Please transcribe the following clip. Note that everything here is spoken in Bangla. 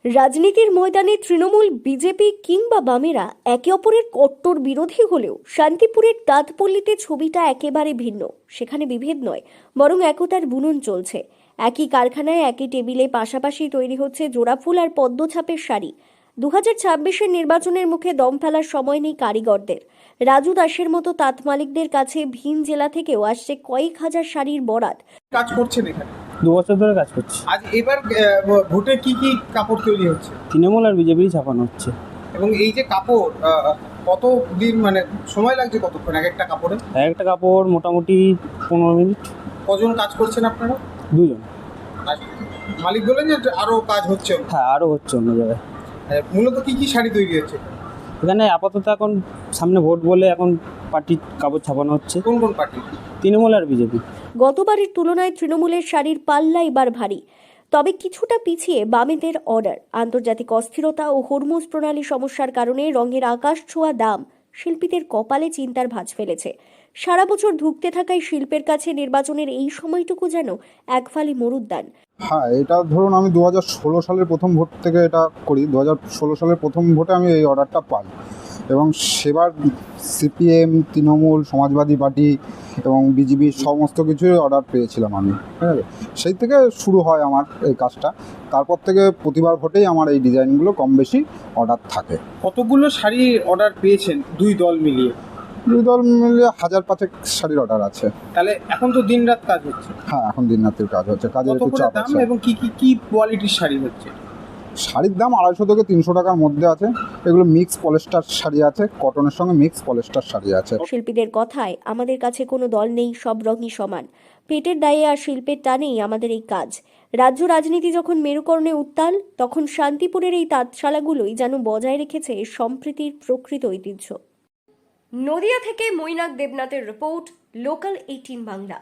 রাজনীতির ময়দানে তৃণমূল, বিজেপি কিংবা বামেরা একে অপরের কট্টর বিরোধী হলেও শান্তিপুরের তাঁতপল্লীতে ছবিটা একেবারে ভিন্ন। সেখানে বিভেদ নয়, বরং একতার বুনন চলছে। একই কারখানায় একই টেবিলে পাশাপাশি তৈরি হচ্ছে জোড়াফুল আর পদ্মছাপের শাড়ি। 2026-এর নির্বাচনের মুখে দম ফেলার সময় নেই কারিগরদের। রাজু দাসের মতো তাঁত মালিকদের কাছে ভিন জেলা থেকেও আসছে কয়েক হাজার শাড়ির বরাত। কাজ করছেন এখানে 2 বছর ধরে কাজ করছি। আজ এবার ভোটে কি কি কাপড় তৈরি হচ্ছে তৃণমূল আর বিজেপির ছাপানো হচ্ছে। এবং এই যে কাপড় কত দিন মানে সময় লাগছে কতক্ষণ এক একটা কাপড়ে? একটা কাপড় মোটামুটি 15 মিনিট। কজন কাজ করছেন আপনারা? 2 জন। আর মালিক বলেন যে আরো কাজ হচ্ছে? হ্যাঁ, আরও হচ্ছে অন্য জায়গায়। মূলত কি কি শাড়ি তৈরি হচ্ছে এখানে আপাতত এখন সামনে ভোট বলে এখন পার্টির কাপড় ছাপানো হচ্ছে। কোন কোন পার্টি? তৃণমূল আর বিজেপি। গতবারের তুলনায় তৃণমূলের শাড়ির পাল্লা এবার ভারী, তবে কিছুটা পিছিয়ে বামেদের অর্ডার। আন্তর্জাতিক অস্থিরতা ও হরমুজ প্রণালী সমস্যার কারণে রঙের আকাশ ছোঁয়া দাম শিল্পীদের কপালে চিন্তার ভাঁজ ফেলেছে। সারা বছর ধুঁকতে থাকায় শিল্পের কাছে নির্বাচনের এই সময়টুকু যেন একফালি মরুদ্যান। হ্যাঁ, এটা ধরুন আমি 2016 সালের প্রথম ভোট থেকে এটা করি। 2016 সালের প্রথম ভোটে আমি এই অর্ডারটা পাই এবং সেবার সিপিএম, তৃণমূল, সমাজবাদী পার্টি এবং বিজেপি সমস্ত কিছুই অর্ডার পেয়েছিলাম আমি। ঠিক আছে, সেই থেকে শুরু হয় আমার এই কাজটা। তারপর থেকে প্রতিবার ভোটেই আমার এই ডিজাইনগুলো কম বেশি অর্ডার থাকে। কতগুলো শাড়ি অর্ডার পেয়েছেন দুই দল মিলিয়ে? দুই দল মিলিয়ে 1000-5 শাড়ির অর্ডার আছে। তাহলে এখন তো দিনরাত কাজ হচ্ছে। হ্যাঁ, এখন দিন রাতের কাজ হচ্ছে, কাজের কত একটু করে চাপ দাম আছে। এবং কি কি কি কোয়ালিটির শাড়ি হচ্ছে? শাড়ির দাম 250 থেকে 300 টাকার মধ্যে আছে। এগুলো মিক্স পলিস্টার শাড়ি আছে, কটনের সঙ্গে মিক্স পলিস্টার শাড়ি আছে। শিল্পীদের কথায়, আমাদের কাছে কোনো দল নেই, সব রঙই সমান। পেটের দায়ে আর শিল্পের টানেই আমাদের এই কাজ। রাজ্য রাজনীতি যখন মেরুকরণে উত্তাল, তখন শান্তিপুরের এই তাঁতশালাগুলোই যেন বজায় রেখেছে সম্প্রীতির প্রকৃত ঐতিহ্য। নদিয়া থেকে মৈনাক দেবনাথের রিপোর্ট, লোকাল 18 বাংলা।